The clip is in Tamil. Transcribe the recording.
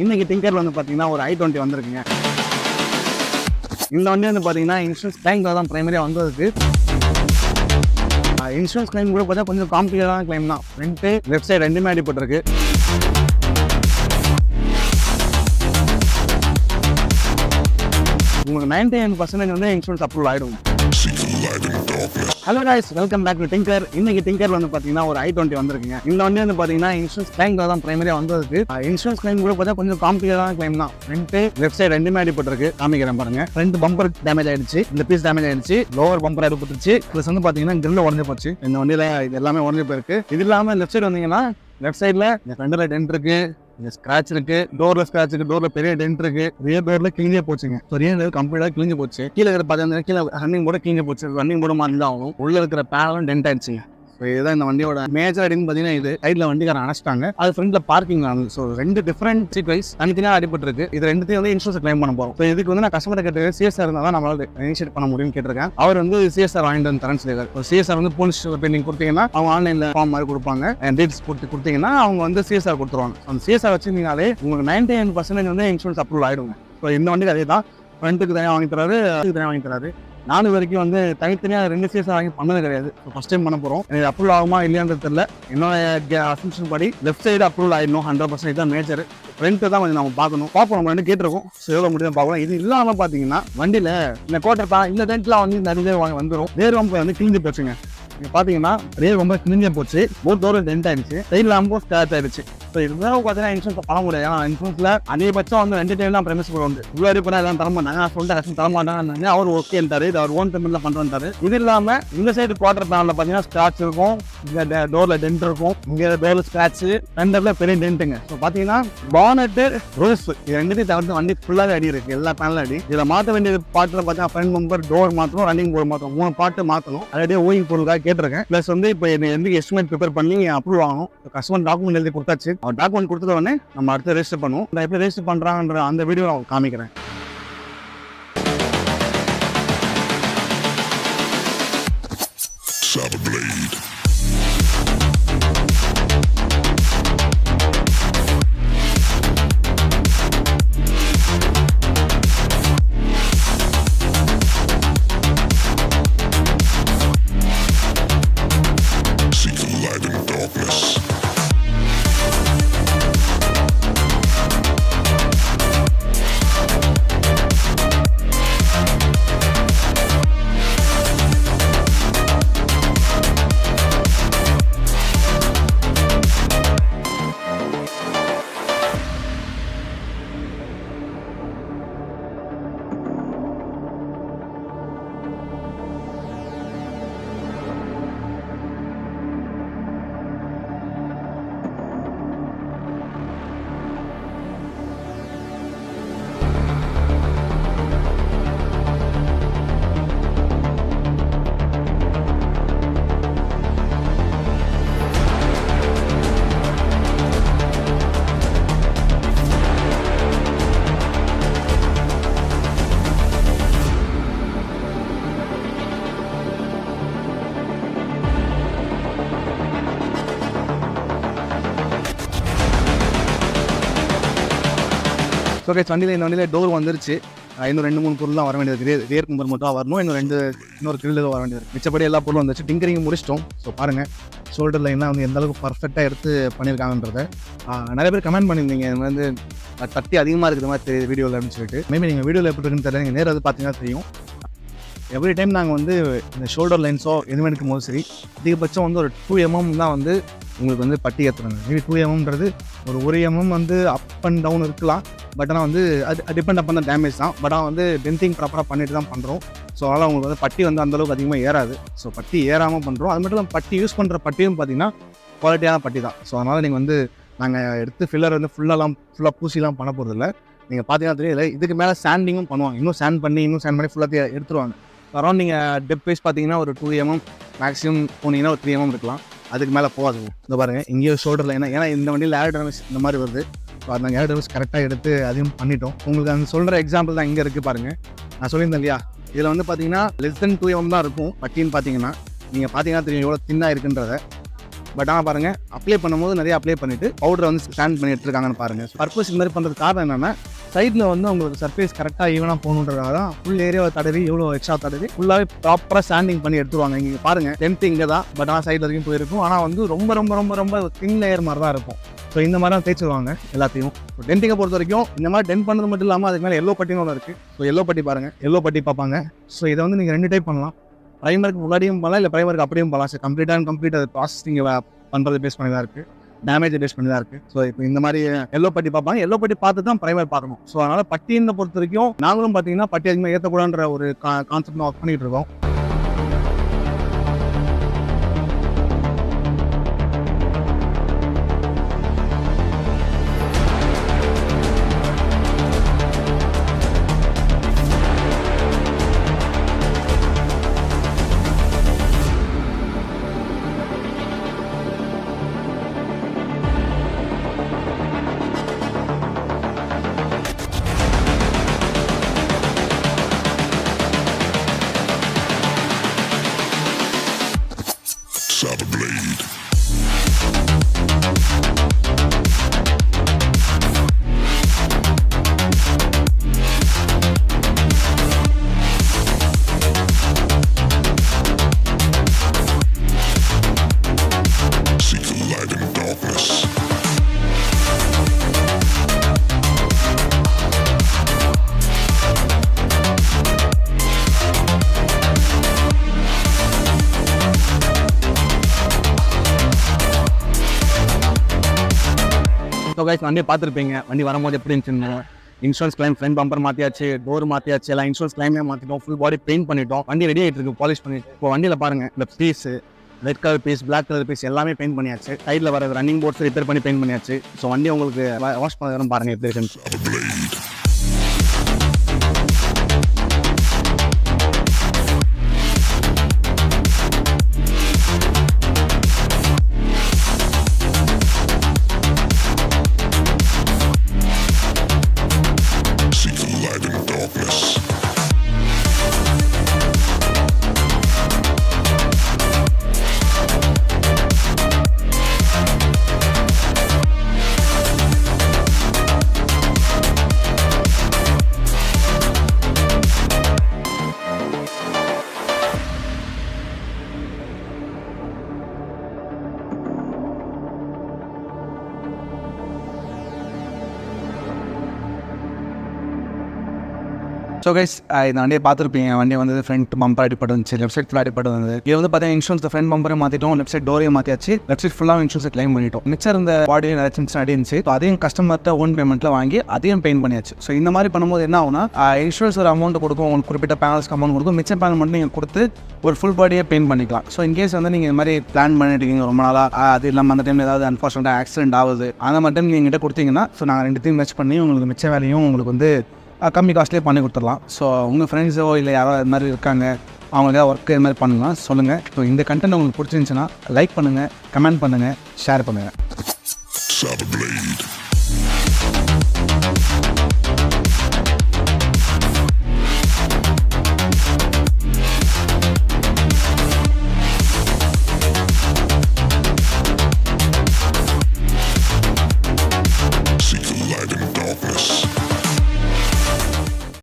இன்னைக்கு டிங்கர்ல வந்து பாத்தீங்கன்னா ஒரு i20 வந்திருக்குங்க. இந்த வண்டி வந்து பாத்தீங்கன்னா இன்சூரன்ஸ் கிளைம்ல தான் பிரைமரியா வந்ததுக்கு. இன்சூரன்ஸ் கிளைம் கூட பார்த்தா கொஞ்சம் காம்ப்ளிகேட்டான கிளைம் தான். ஃப்ரண்ட் லெஃப்ட் சைடு ரெண்டுமே அடிபட்டிருக்கு. உங்களுக்கு 99% வந்து இன்சூரன்ஸ் அப்ரூவல் ஆயிடும். Hello guys, welcome back to Tinker. இன்னைக்கு டிங்கர்ல வந்து பாத்தீங்கன்னா ஒரு i20 வந்திருக்குங்க. இந்த வண்டி வந்து பாத்தீங்கன்னா இன்சூரன்ஸ் கிளைம்ல தான் பிரைமரியா வந்ததுக்கு. இன்சூரன்ஸ் கிளைம் கூட பார்த்தா கொஞ்சம் காம்ப்ளிகேட்டான கிளைம் தான். ஃப்ரண்ட் லெஃப்ட் சைடு ரெண்டுமே அடிபட்டிருக்கு. காமிக்கிறேன் பாருங்க. ஃப்ரண்ட் பம்பர் டேமேஜ் ஆயிடுச்சு, இந்த பீஸ் டேமேஜ் ஆயிடுச்சு, லோவர் பம்பர் அடிபட்டுச்சு. பிளஸ் வந்து பாத்தீங்கன்னா கிரில் உடஞ்சு போச்சு. இந்த வண்டியில இது எல்லாமே உடஞ்சு போயிருக்கு. இது இல்லாம லெஃப்ட் சைடு வந்தீங்கன்னா லெஃப்ட் சைடுல ஃப்ரண்ட்ல டென்ட் இருக்கு, ஸ்கிராச் இருக்கு, டோர்ல ஸ்கிராச் இருக்கு, டோர்ல பெரிய டென்ட் இருக்கு, ரியர் டோர்ல கிழிஞ்சே போச்சுங்க. ரியர் டோர் கம்ப்ளீட்டா கிழிஞ்சு போச்சு. கீழே இருக்கிற பார்த்தீங்கன்னா கீழே ரன்னிங் போர்டு கிழிஞ்சு போச்சு. ரன்னிங் போர்டு மாதிரி தான் ஆகும். உள்ள இருக்கிற பேனலும் டென்ட் ஆயிடுச்சுங்க. இதுதான் இந்த வண்டியோட மேஜர் அடின்னு பார்த்தீங்கன்னா இது சைடில் வண்டிக்காரன் அணைச்சிட்டாங்க. அது ஃப்ரண்ட்ல பார்க்கிங் ஆனது. ஸோ ரெண்டு டிஃப்ரெண்ட் சீட் வைஸ் தனித்தனியாக அடிபட்டு இருக்கு. இது ரெண்டுத்தையும் வந்து இன்சூரன்ஸ் கிளைம் பண்ண போகிறோம். ஸோ இதுக்கு வந்து நான் கஸ்டமர் கேட்டு சிஎஸ்ஆர் இருந்தால் தான் நம்மளால இனிஷியேட் பண்ண முடியும்னு கேட்டிருக்கேன். அவர் வந்து சிஎஸ்ஆர் வாங்கிட்டு வந்து தரேன்னு சொல்லியிருக்காரு. சிஎஸ்ஆர் வந்து போலீஸ் பெண்டிங் கொடுத்தீங்கன்னா அவங்க ஆன்லைனில் ஃபார்ம் மாதிரி கொடுப்பாங்க. டீட்டெயில்ஸ் கொடுத்தீங்கன்னா அவங்க வந்து சிஎஸ்ஆர் கொடுத்துருவாங்க. அந்த சிஎஸ்ஆர் வச்சிருந்தீங்கனாலே உங்களுக்கு 99% வந்து இன்சூரன்ஸ் அப்ரூவல் ஆயிடுங்க. ஸோ இந்த வண்டிக்கு அதே தான். ஃப்ரண்ட்டுக்கு தனியாக வாங்கி தராரு, அதுக்கு தனியாக வாங்கி தராரு. நானும் வரைக்கும் வந்து தனித்தனியாக ரெண்டு சிஎஸ்ஆர் வாங்கி பண்ணது கிடையாது. ஃபர்ஸ்ட் டைம் பண்ண போகிறோம். எனக்கு அப்ரூவல் ஆகுமா இல்லையான்றது தெரியல. என்னோட அசம்ஷன் படி லெஃப்ட் சைடு அப்ரூவல் ஆயிடணும் 100%. தான் மேஜர். ஃப்ரண்ட்டு தான் கொஞ்சம் நம்ம பார்க்கணும். பார்ப்போம், நம்ம ரெண்டு கேட்டிருக்கோம். ஸோ எவ்வளோ முடியும் பார்க்கலாம். இது இல்லாமல் பார்த்தீங்கன்னா வண்டியில் இந்த கோட்டை இந்த டென்ட்லாம் வந்து நிறைய வந்துடும். வேறு வம்பு வந்து கிழிஞ்சு போச்சுங்க. நீங்கள் பார்த்தீங்கன்னா ரேர் ரொம்ப கிழிஞ்சே போச்சு. போத் டோர் டென்ட் ஆயிடுச்சு, சைடில் ரொம்ப ஸ்க்ராச் ஆயிடுச்சு. ஸோ இதுதான் பார்த்தீங்கன்னா இன்சூரன்ஸ் பண்ண முடியாது. ஏன்னா இன்சூரன்ஸில் அதிகபட்சம் வந்து 2 டைம் தான் ப்ரெமிஸ் உண்டு. இவ்வளோ பண்ணால் எல்லாம் தர மாட்டாங்க. நான் சொல்லிட்டு கஷ்டம் தர மாட்டாங்க. அவர் ஓகேன்ட்டாரு. இது அவர் ஓன் பேமெண்ட்ல பண்ணுறாரு. இது இல்லாமல் இந்த சைடு குவார்டர் பேனலில் பார்த்தீங்கன்னா ஸ்க்ராச் இருக்கும், இங்கே டோரில் டென்ட் இருக்கும், இங்கே டோரில் ஸ்க்ராட்சு, ரெண்டரில் பெரிய டென்ட்டுங்க. ஸோ பார்த்தீங்கன்னா பானட்டு ரோஸ் இது ரெண்டுத்தையும் தவிர்த்து வண்டி ஃபுல்லாகவே அடி இருக்குது. எல்லா பேனலும் அடி. இதில் மாற்ற வேண்டிய பாட்டில் பார்த்தீங்கன்னா ஃப்ரண்ட் பம்பர், டோர் மாற்றணும், ரன்னிங் போர்டு மாற்றணும். 3 பாட்டு மாற்றணும். அதே ஓயிங் பொருளுக்காக கேட்டிருக்கேன். ப்ளஸ் வந்து இப்போ எந்த எஸ்டிமேட் ப்ரிப்பேர் பண்ணி அப்ரூவ் ஆகணும். கஸ்டமர் டாக்குமெண்ட் எழுதி கொடுத்தாச்சு. அவர் டாக்குமெண்ட் கொடுத்தத உடனே நம்ம அடுத்து ரெஜிஸ்டர் பண்ணுவோம். நான் எப்படி ரெஜிஸ்டர் பண்ணுறாங்கன்ற அந்த வீடியோ நான் காமிக்கிறேன். ஸோ கைஸ், இந்த வண்டியில் டோர் வந்துருச்சு. இன்னும் 2-3 பொருள் தான் வர வேண்டியது. ரியர் பம்பர் மட்டும் வரணும். இன்னொரு கிரில் வர வேண்டியது. மிச்சப்படி எல்லா பொருளும் வந்துச்சு. டிங்கரிங் முடிச்சிட்டோம். ஸோ பாருங்கள், ஷோல்டர் லைன்லாம் வந்து எந்த அளவுக்கு பர்ஃபெக்டாக எடுத்து பண்ணியிருக்காங்கன்றத நிறைய பேர் கமெண்ட் பண்ணியிருந்தீங்க. இது வந்து தட்டி அதிகமாக இருக்கிற மாதிரி தெரியுது வீடியோவில் அப்படின்னு சொல்லிட்டு. மேபி நீங்கள் வீடியோவில் எப்படி இருக்குன்னு தெரியல, நீங்கள் நேராக பார்த்தீங்கன்னா தெரியும். எவ்ரி டைம் நாங்கள் வந்து இந்த ஷோல்டர் லைன்ஸோ எதுவுமே எடுக்கும் போது சரி, அதிகபட்சம் வந்து ஒரு 2 mm தான் வந்து உங்களுக்கு வந்து பட்டி ஏற்றுறாங்க. மேபி 2 mmன்றது ஒரு 1 mm வந்து அப் அண்ட் டவுன் இருக்கலாம். பட் ஆனால் வந்து அது டிபெண்ட் அப்போ தான் டேமேஜ் தான். பட் ஆனால் வந்து டென்டிங் ப்ராப்பராக பண்ணிட்டு தான் பண்ணுறோம். ஸோ அதனால் உங்களுக்கு வந்து பட்டி வந்து அந்தளவுக்கு அதிகமாக ஏறாது. ஸோ பட்டி ஏறாமல் பண்ணுறோம். அது மட்டும் இல்லாமல் பட்டி யூஸ் பண்ணுற பட்டியும் பார்த்தீங்கன்னா குவாலிட்டியான பட்டி தான். ஸோ அதனால் நீங்கள் வந்து நாங்கள் எடுத்து ஃபில்லர் வந்து ஃபுல்லாக பூசிலாம் பண்ண போகிறதில்ல. நீங்கள் பார்த்தீங்கன்னா தெரியல, இதுக்கு மேலே சாண்டிங்கும் பண்ணுவாங்க. இன்னும் சாண்ட் பண்ணி ஃபுல்லாக எடுத்துருவாங்க. அரௌண்ட் நீங்கள் டெப் வைஸ் பார்த்தீங்கன்னா ஒரு 2 mm மேக்ஸிமம் போனீங்கன்னா ஒரு 3 mm இருக்கலாம். அதுக்கு மேலே போகாது. இந்த பாருங்கள், இங்கேயோ ஷோல்டரில் ஏன்னா இந்த வண்டியில் ஏர் டேமேஜ் இந்த மாதிரி வருது. ஸோ அந்த ஏர் டேமேஜ் கரெக்டாக எடுத்து அதையும் பண்ணிட்டோம். உங்களுக்கு அந்த சொல்கிற எக்ஸாம்பிள் தான் இங்கே இருக்குது பாருங்கள். நான் சொல்லியிருந்தேன் இல்லையா, இதில் வந்து பார்த்தீங்கன்னா less than 2 mm தான் இருக்கும் பட்டின்னு. பார்த்தீங்கன்னா நீங்கள் பார்த்தீங்கன்னா தெரியும் எவ்வளோ தின்னாக இருக்குன்றத. பட் ஆனால் பாருங்கள் அப்ளை பண்ணும்போது நிறைய அப்ளை பண்ணிவிட்டு பவுடரை வந்து ஸ்டாண்ட் பண்ணி எடுத்துருக்காங்கன்னு பாருங்கள். பர்பஸ் இந்த மாதிரி பண்ணுறது காரணம் என்னென்னா சைடில் வந்து உங்களுக்கு சர்ஃபேஸ் கரெக்டாக ஈவனாக போகணுன்றதாக தான் ஃபுல் ஏரியாவை தடவி எவ்வளோ எக்ஸ்ட்ரா தடவி ஃபுல்லாகவே ப்ராப்பராக ஸ்டாண்டிங் பண்ணி எடுத்துருவாங்க. இங்கே பாருங்கள் டென்ட் இங்கே தான், பட் ஆனால் சைடில் வரைக்கும் போயிருக்கும். ஆனால் வந்து ரொம்ப ரொம்ப ரொம்ப ரொம்ப தின் லேயர் மாதிரி தான் இருக்கும். ஸோ இந்த மாதிரி தான் தேய்ச்சிருவாங்க எல்லாத்தையும். ஸோ டென்ட்டிங்கை பொறுத்த வரைக்கும் இந்த மாதிரி டென்ட் பண்ணுறது மட்டும் இல்லாமல் அதுக்கு மேலே எல்லோ பட்டின்னு ஒன்று இருக்குது. ஸோ எல்லோ பட்டி பாருங்கள், எல்லோ பட்டி பார்ப்பாங்க. ஸோ இதை வந்து நீங்கள் 2 டைப் பண்ணலாம். ப்ரைமருக்கு முன்னாடியும் பண்ணலாம், இல்லை ப்ரைமருக்கு அப்படியும் பண்ணலாம். ஸோ கம்ப்ளீட் அது ப்ராசஸ் நீங்கள் பண்ணுறது பேஸ் பண்ணி தான் இருக்குது, டேமேஜ் பேஸ் பண்ணி தான் இருக்குது. ஸோ இப்போ இந்த மாதிரி எல்லோ பட்டி பார்ப்பாங்க. எல்லோ பட்டி பார்த்து தான் ப்ரைமர் பார்க்கணும். ஸோ அதனால் பட்டியை பொறுத்த வரைக்கும் நாங்களும் பார்த்தீங்கன்னா பட்டி அதிகமாக ஏற்றக்கூடாதுன்ற ஒரு கான்செப்ட் ஒர்க் பண்ணிகிட்டு இருக்கோம். ஸோ கைஸ் வண்டியை பார்த்துருப்பீங்க, வண்டி வரும்போது எப்படி இருந்துச்சுன்னு. இன்சூரன்ஸ் கிளைம், ஃப்ரண்ட் பம்பர் மாற்றியாச்சு, டோர் மாற்றியாச்சு, எல்லாம் இன்சூரன்ஸ் கிளைமே மாற்றிட்டோம், ஃபுல் பாடி பெயிண்ட் பண்ணிட்டோம். வண்டி ரெடி ஆகிட்டு இருக்கு, பாலிஷ் பண்ணிட்டு. இப்போ வண்டியில் பாருங்கள் இந்த piece red colour piece, black colour piece எல்லாமே பெயிண்ட் பண்ணியாச்சு. சைடில் வர ரன்னிங் போர்ட்ஸ் ரிப்பேர் பண்ணி பெயிண்ட் பண்ணியாச்சு. ஸோ வண்டி உங்களுக்கு வாஷ் பண்ண பாருங்கள் எப்படி இருக்குன்னு. ஸோ கைஸ் இந்த வண்டியை பார்த்துருப்பீங்க. வண்டி வந்து ஃப்ரண்ட் பம்பர் அடிப்பட்டு வந்துச்சு, லெஃப்ட் சைட் ஃபுல்லாக அடிப்பட்டு வந்தது. இது வந்து பார்த்தீங்கன்னா இன்சூரன்ஸ் ஃப்ரண்ட் பம்பரையும் மாற்றிட்டோம், லெஃப்ட் சைட் டோரையும் மாற்றியாச்சு, லெஃப்ட் சைட் ஃபுல்லாக இன்சூரன்ஸ் கிளைம் பண்ணிட்டோம். மிச்சம் இருந்த பாடியும் நிறைய சின்ன அடி இருந்துச்சு. ஸோ அதையும் கஸ்டமர்கிட்ட ஓன் பேமெண்ட்டில் வாங்கி அதையும் பெயிண்ட் பண்ணியாச்சு. ஸோ இந்த மாதிரி பண்ணும்போது என்ன ஆகுனா இன்சூரன்ஸ் ஒரு அமௌண்ட் கொடுக்கும், உங்களுக்கு குறிப்பிட்ட பேனல்ஸ்க்கு அமௌண்ட் கொடுக்கும், மிச்சம் பேனல் மட்டும் நீங்கள் கொடுத்து ஒரு ஃபுல் பாடியே பெயிண்ட் பண்ணிக்கலாம். ஸோ இன்கேஸ் வந்து நீங்கள் இந்த மாதிரி பிளான் பண்ணிட்டு இருக்கீங்க ரொம்ப நாளாக, அது இல்லாமல் அந்த டைம் ஏதாவது அன்ஃபார்ச்சுனேட்டாக ஆக்சிடென்ட் ஆகுது, அந்த மாதிரி டைம் நீங்கள் கிட்ட கொடுத்தீங்கன்னா ஸோ நாங்கள் 2த்தையும் மேட்ச் பண்ணி உங்களுக்கு மிச்ச வேலையும் உங்களுக்கு வந்து கம்மி காஸ்ட்லேயே பண்ணி கொடுத்துடலாம். ஸோ உங்கள் ஃப்ரெண்ட்ஸோ இல்லை யாரோ இது மாதிரி இருக்காங்க, அவங்களுக்கு ஏதாவது ஒர்க்கு இது மாதிரி பண்ணலாம் சொல்லுங்கள். ஸோ இந்த கண்டென்ட் உங்களுக்கு பிடிச்சிருந்துச்சுன்னா லைக் பண்ணுங்கள், கமெண்ட் பண்ணுங்கள், ஷேர் பண்ணுங்கள்.